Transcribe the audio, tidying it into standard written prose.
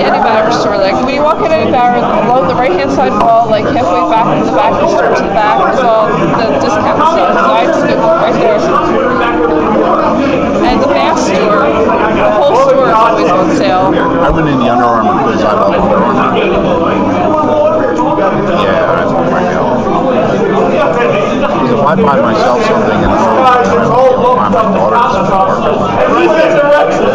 the Eddie Bauer store. Like when you walk in Eddie Bauer, along the right hand side wall, like halfway back in the back of the store to the back, is all the discount stuff. So I just go right there. And the Bass store, the whole store is always on sale. I went in the Under Armour because I love Under Armour. Yeah, that's what my hell. If I buy myself something and I don't buy my daughter, it's perfect.